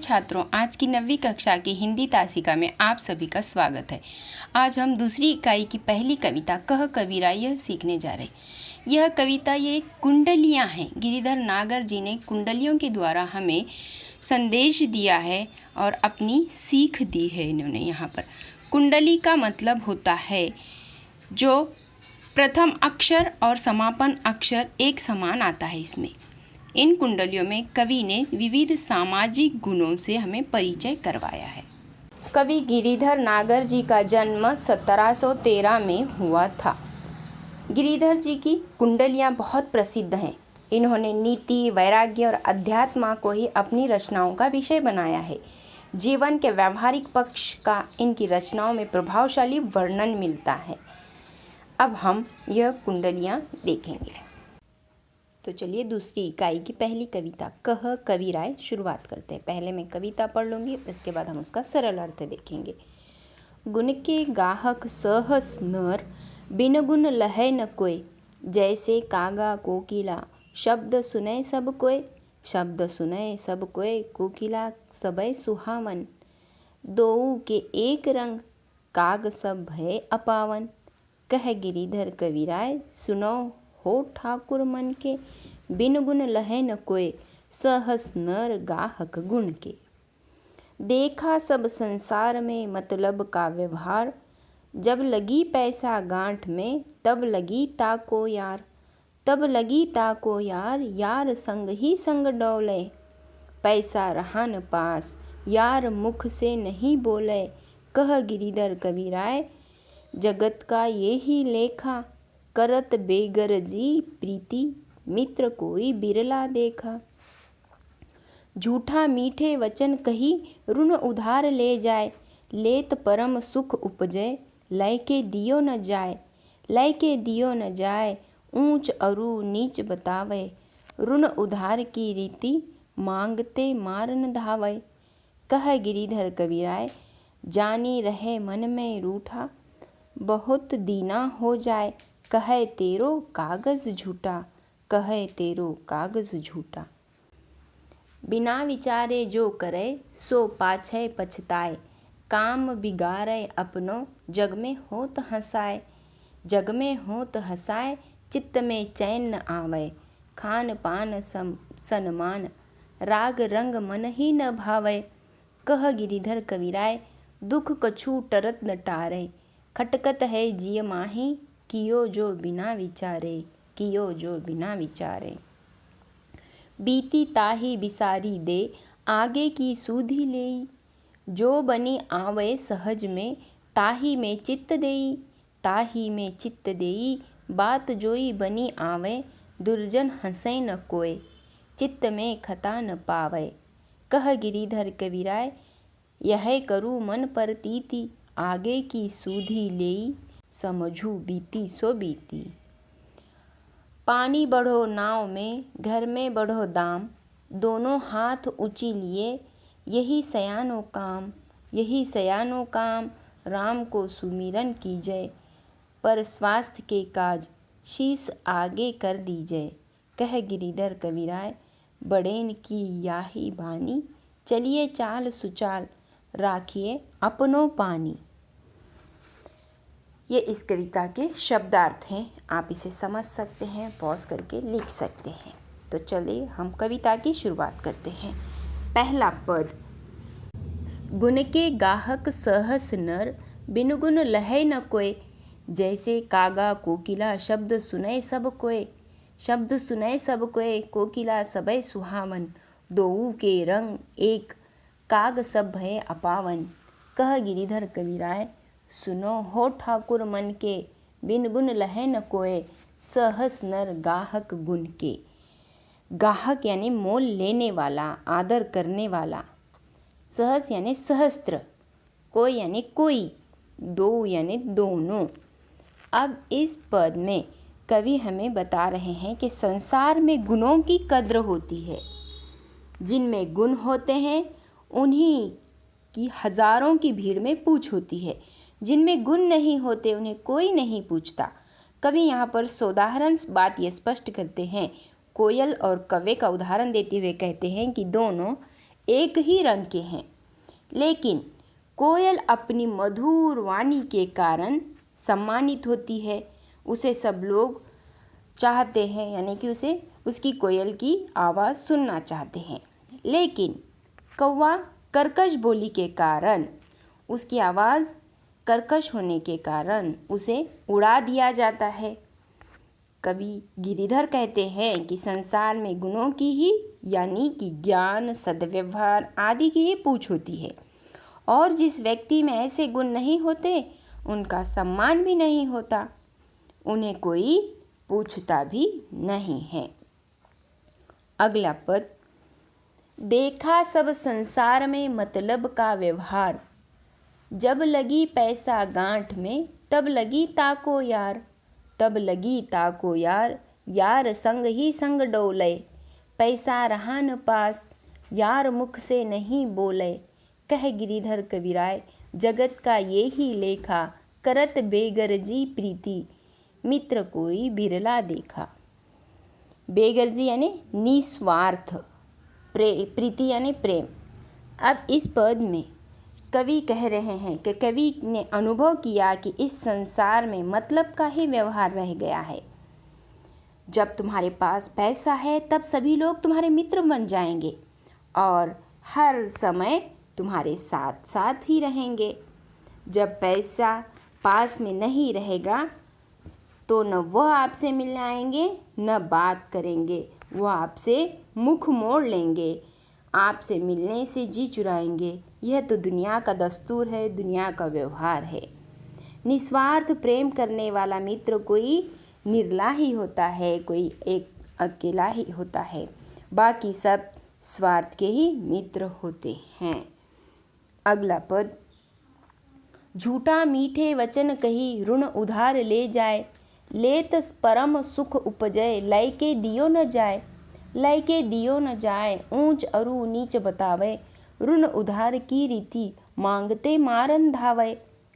छात्रों, आज की 9वीं कक्षा की हिंदी तासिका में आप सभी का स्वागत है। आज हम दूसरी इकाई की पहली कविता कह कबीरा यह सीखने जा रहे हैं। यह कविता ये कुंडलियाँ हैं। गिरिधर नागर जी ने कुंडलियों के द्वारा हमें संदेश दिया है और अपनी सीख दी है। इन्होंने यहाँ पर कुंडली का मतलब होता है जो प्रथम अक्षर और समापन अक्षर एक समान आता है। इसमें इन कुंडलियों में कवि ने विविध सामाजिक गुणों से हमें परिचय करवाया है। कवि गिरिधर नागर जी का जन्म 1713 में हुआ था। गिरिधर जी की कुंडलियाँ बहुत प्रसिद्ध हैं। इन्होंने नीति, वैराग्य और अध्यात्म को ही अपनी रचनाओं का विषय बनाया है। जीवन के व्यावहारिक पक्ष का इनकी रचनाओं में प्रभावशाली वर्णन मिलता है। अब हम यह कुंडलियाँ देखेंगे। तो चलिए दूसरी इकाई की पहली कविता कह कबीराय शुरुआत करते हैं। पहले मैं कविता पढ़ लूँगी, उसके बाद हम उसका सरल अर्थ देखेंगे। गुण के गाहक सहस नर, बिन गुण लहै न कोय। जैसे कागा कोकिला, शब्द सुनै सब कोय। शब्द सुनै सब कोय, कोकिला सबय सुहावन। दोऊ के एक रंग, काग सब भय अपावन। कह गिरिधर कबीराय, सुनो हो ठाकुर मन के। बिन गुण लहै न कोय, सहस नर गाहक गुण के। देखा सब संसार में मतलब का व्यवहार। जब लगी पैसा गांठ में, तब लगी ताको यार। तब लगी ताको यार, यार संग ही संग डोले। पैसा रहा न पास, यार मुख से नहीं बोले। कह गिरिधर कबीराय, जगत का ये ही लेखा। करत बेगर जी प्रीति, मित्र कोई बिरला देखा। झूठा मीठे वचन कही, ऋण उधार ले जाए। लेत परम सुख उपजय, लय के दियो न जाए। लय के दियो न जाए, ऊंच अरु नीच बतावे। ऋण उधार की रीति, मांगते मार न धावे। कह गिरिधर कबीराय, जानी रहे मन में रूठा। बहुत दीना हो जाए, कहे तेरो कागज झूठा। कहे तेरो कागज झूठा। बिना विचारे जो करे, सो पाछे पछताए। काम बिगाड़े अपनो, जग में होत हंसाए। जग में होत हंसाए, चित्त में चैन न आवे। खान पान सन्मान, राग रंग मन ही न भावे। कह गिरिधर कबीराय, दुख कछु टरत न टारे। खटकत है जिय माही, कियो जो बिना विचारे। कियो जो बिना विचारे। बीती ताही बिसारी दे, आगे की सूधी लेई। जो बनी आवे सहज में, ताही में चित्त देई। ताही में चित्त देई, बात जोई बनी आवे। दुर्जन हंसै न कोय, चित्त में खता न पावे। कह गिरिधर कबीराय, यह करू मन परतीति। आगे की सूधी लेई, समझू बीती सो बीती। पानी बढ़ो नाव में, घर में बढ़ो दाम। दोनों हाथ ऊंची लिए, यही सयानो काम। यही सयानो काम, राम को सुमिरन कीजय। पर स्वास्थ्य के काज, शीस आगे कर दीजय। कह गिरिधर कबीराय, बड़ेन की याही बानी। चलिए चाल सुचाल, राखिए अपनो पानी। ये इस कविता के शब्दार्थ हैं। आप इसे समझ सकते हैं, पॉज करके लिख सकते हैं। तो चलिए हम कविता की शुरुआत करते हैं। पहला पद, गुण के गाहक सहस नर, बिन गुण लहै न कोय। जैसे कागा कोकिला, शब्द सुनै सब कोय। शब्द सुनै सब कोय, कोकिला सबय सुहावन। दोऊ के रंग एक, काग सब भय अपावन। कह गिरिधर कबीराय, सुनो हो ठाकुर मन के। बिन गुण लहै न कोय, सहस नर गाहक गुण के। गाहक यानी मोल लेने वाला, आदर करने वाला। सहस यानी सहस्त्र। कोई यानी कोई। दो यानी दोनों। अब इस पद में कवि हमें बता रहे हैं कि संसार में गुणों की कद्र होती है। जिनमें गुण होते हैं उन्हीं की हजारों की भीड़ में पूछ होती है। जिनमें गुण नहीं होते उन्हें कोई नहीं पूछता। कवि यहाँ पर सोदाहरण बात ये स्पष्ट करते हैं। कोयल और कौवे का उदाहरण देते हुए कहते हैं कि दोनों एक ही रंग के हैं, लेकिन कोयल अपनी मधुर वाणी के कारण सम्मानित होती है। उसे सब लोग चाहते हैं, यानी कि उसे उसकी कोयल की आवाज़ सुनना चाहते हैं। लेकिन कौवा कर्कश बोली के कारण, उसकी आवाज़ कर्कश होने के कारण उसे उड़ा दिया जाता है। कवि गिरिधर कहते हैं कि संसार में गुणों की ही, यानी कि ज्ञान, सद्व्यवहार आदि की ही पूछ होती है, और जिस व्यक्ति में ऐसे गुण नहीं होते उनका सम्मान भी नहीं होता, उन्हें कोई पूछता भी नहीं है। अगला पद, देखा सब संसार में मतलब का व्यवहार, जब लगी पैसा गांठ में तब लगी ताको यार, तब लगी ताको यार, यार संग ही संग डोले, पैसा रहा न पास, यार मुख से नहीं बोले, कह गिरिधर कविराय, जगत का ये ही लेखा, करत बेगरजी प्रीति, मित्र कोई बिरला देखा। बेगरजी यानी निस्वार्थ, प्रीति यानी प्रेम। अब इस पद में कवि कह रहे हैं कि कवि ने अनुभव किया कि इस संसार में मतलब का ही व्यवहार रह गया है। जब तुम्हारे पास पैसा है तब सभी लोग तुम्हारे मित्र बन जाएंगे और हर समय तुम्हारे साथ साथ ही रहेंगे। जब पैसा पास में नहीं रहेगा तो न वह आपसे मिलने आएंगे न बात करेंगे, वह आपसे मुख मोड़ लेंगे, आपसे मिलने से जी चुराएंगे। यह तो दुनिया का दस्तूर है, दुनिया का व्यवहार है। निस्वार्थ प्रेम करने वाला मित्र कोई निर्ला ही होता है, कोई एक अकेला ही होता है, बाकी सब स्वार्थ के ही मित्र होते हैं। अगला पद, झूठा मीठे वचन कही ऋण उधार ले जाए, लेत परम सुख उपजय लय के दियो न जाए, लय के दियो न जाए, ऊंच अरु नीच बतावे, ऋण उधार की रीति मांगते मारन धावे,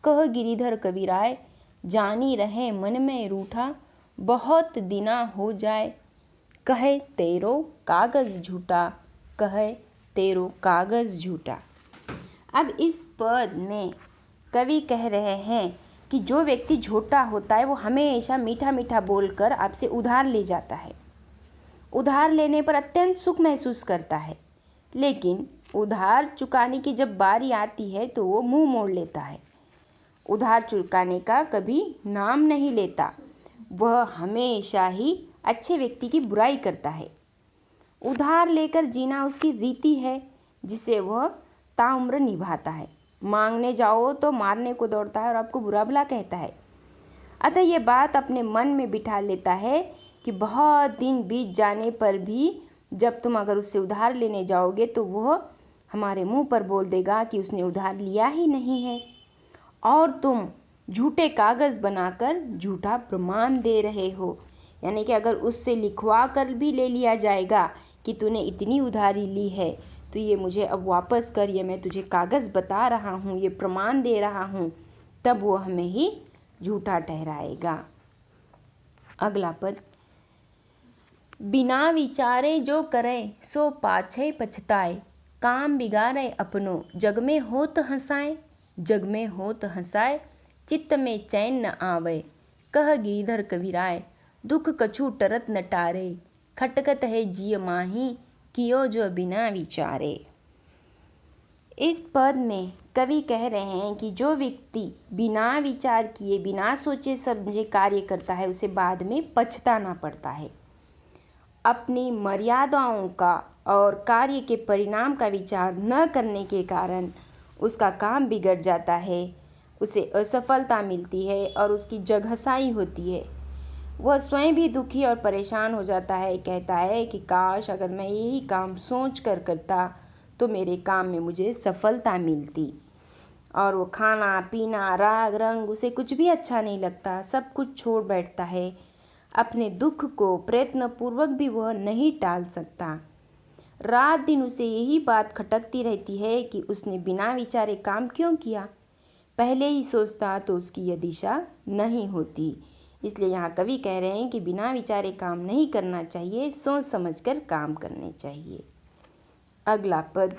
कह गिरिधर कविराय, जानी रहे मन में रूठा, बहुत दिना हो जाए, कहे तेरो कागज झूठा, कहे तेरो कागज झूठा। अब इस पद में कवि कह रहे हैं कि जो व्यक्ति झूठा होता है वो हमेशा मीठा मीठा बोलकर आपसे उधार ले जाता है। उधार लेने पर अत्यंत सुख महसूस करता है, लेकिन उधार चुकाने की जब बारी आती है तो वो मुंह मोड़ लेता है। उधार चुकाने का कभी नाम नहीं लेता, वह हमेशा ही अच्छे व्यक्ति की बुराई करता है। उधार लेकर जीना उसकी रीति है, जिसे वह ताउम्र निभाता है। मांगने जाओ तो मारने को दौड़ता है और आपको बुरा भला कहता है। अतः ये बात अपने मन में बिठा लेता है कि बहुत दिन बीत जाने पर भी जब तुम अगर उससे उधार लेने जाओगे तो वह हमारे मुंह पर बोल देगा कि उसने उधार लिया ही नहीं है, और तुम झूठे कागज़ बनाकर झूठा प्रमाण दे रहे हो। यानी कि अगर उससे लिखवा कर भी ले लिया जाएगा कि तूने इतनी उधारी ली है तो ये मुझे अब वापस कर, ये मैं तुझे कागज़ बता रहा हूँ, ये प्रमाण दे रहा हूँ, तब वो हमें ही झूठा ठहराएगा। अगला पद, बिना विचारे जो करे सो पाछे पछताए, काम बिगाड़े अपनो जग में होत हंसाए, जग में होत हंसाए, चित्त में चैन न आवे, कह गिरिधर कविराय, दुख कछु टरत न टारे, खटकत है जिय माही, कियो जो बिना विचारे। इस पद में कवि कह रहे हैं कि जो व्यक्ति बिना विचार किए, बिना सोचे समझे कार्य करता है उसे बाद में पछताना पड़ता है। अपनी मर्यादाओं का और कार्य के परिणाम का विचार न करने के कारण उसका काम बिगड़ जाता है, उसे असफलता मिलती है और उसकी जगहसाई होती है। वह स्वयं भी दुखी और परेशान हो जाता है, कहता है कि काश अगर मैं यही काम सोच कर करता तो मेरे काम में मुझे सफलता मिलती। और वो खाना पीना राग रंग उसे कुछ भी अच्छा नहीं लगता, सब कुछ छोड़ बैठता है। अपने दुख को प्रयत्नपूर्वक भी वह नहीं टाल सकता। रात दिन उसे यही बात खटकती रहती है कि उसने बिना विचारे काम क्यों किया, पहले ही सोचता तो उसकी यह दिशा नहीं होती। इसलिए यहाँ कवि कह रहे हैं कि बिना विचारे काम नहीं करना चाहिए, सोच समझकर काम करने चाहिए। अगला पद,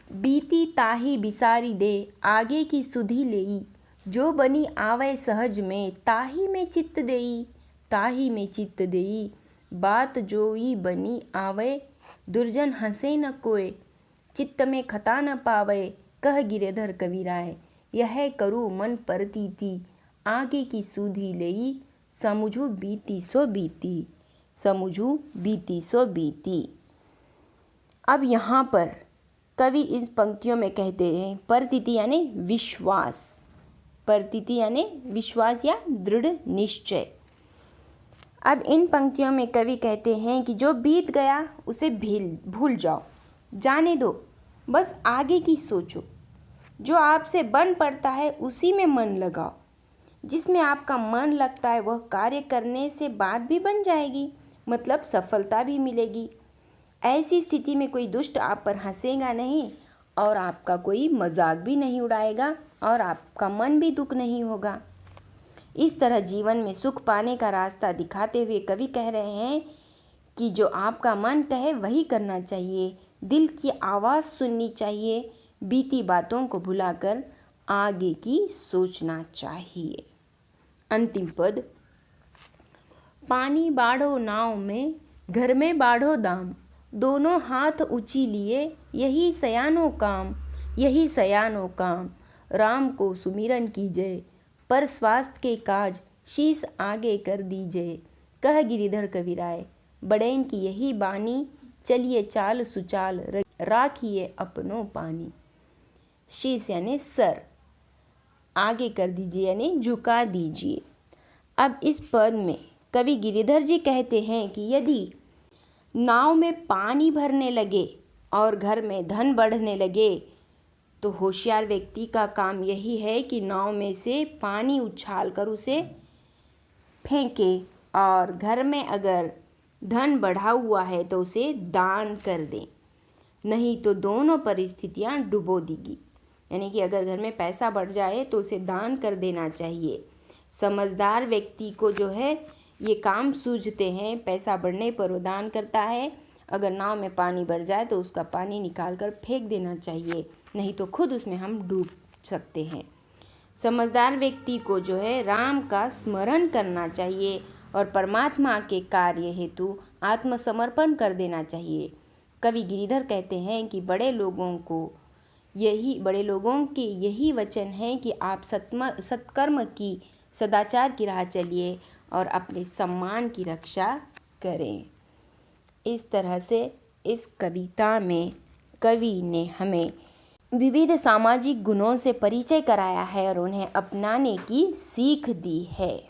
बीती ताही बिसारी दे आगे की सुधि लेई, जो बनी आवे सहज में ताही में चित्त देई, ताही में चित्त देई। बात जोई बनी आवे दुर्जन हंसे न कोय, चित्त में खता न पावे कह गिरधर कविराय। यह करू मन परतीति आगे की सुधि लेई, समझू बीती सो बीती, समझू बीती सो बीती। अब यहाँ पर कवि इस पंक्तियों में कहते हैं परतीति यानी विश्वास, परतीति यानी विश्वास या दृढ़ निश्चय। अब इन पंक्तियों में कवि कहते हैं कि जो बीत गया उसे भूल जाओ, जाने दो, बस आगे की सोचो। जो आपसे बन पड़ता है उसी में मन लगाओ। जिसमें आपका मन लगता है वह कार्य करने से बात भी बन जाएगी, मतलब सफलता भी मिलेगी। ऐसी स्थिति में कोई दुष्ट आप पर हंसेगा नहीं और आपका कोई मजाक भी नहीं उड़ाएगा और आपका मन भी दुख नहीं होगा। इस तरह जीवन में सुख पाने का रास्ता दिखाते हुए कवि कह रहे हैं कि जो आपका मन कहे वही करना चाहिए, दिल की आवाज़ सुननी चाहिए, बीती बातों को भुलाकर आगे की सोचना चाहिए। अंतिम पद, पानी बाढ़ो नाव में घर में बाढ़ो दाम, दोनों हाथ ऊंची लिए यही सयानो काम, यही सयानो काम। राम को सुमिरन कीजय पर स्वास्थ्य के काज, शीश आगे कर दीजिए कह गिरिधर कविराय। बड़ैन की यही बानी चलिए चाल सुचाल, राखिए अपनों पानी। शीश यानी सर, आगे कर दीजिए यानी झुका दीजिए। अब इस पद में कवि गिरिधर जी कहते हैं कि यदि नाव में पानी भरने लगे और घर में धन बढ़ने लगे तो होशियार व्यक्ति का काम यही है कि नाव में से पानी उछाल कर उसे फेंके और घर में अगर धन बढ़ा हुआ है तो उसे दान कर दें, नहीं तो दोनों परिस्थितियां डुबो देगी। यानी कि अगर घर में पैसा बढ़ जाए तो उसे दान कर देना चाहिए। समझदार व्यक्ति को जो है ये काम सूझते हैं, पैसा बढ़ने पर वो दान करता है, अगर नाव में पानी भर जाए तो उसका पानी निकाल कर फेंक देना चाहिए, नहीं तो खुद उसमें हम डूब सकते हैं। समझदार व्यक्ति को जो है राम का स्मरण करना चाहिए और परमात्मा के कार्य हेतु आत्मसमर्पण कर देना चाहिए। कवि गिरिधर कहते हैं कि बड़े लोगों के यही वचन है कि आप सत्कर्म की, सदाचार की राह चलिए और अपने सम्मान की रक्षा करें। इस तरह से इस कविता में कवि ने हमें विविध सामाजिक गुणों से परिचय कराया है और उन्हें अपनाने की सीख दी है।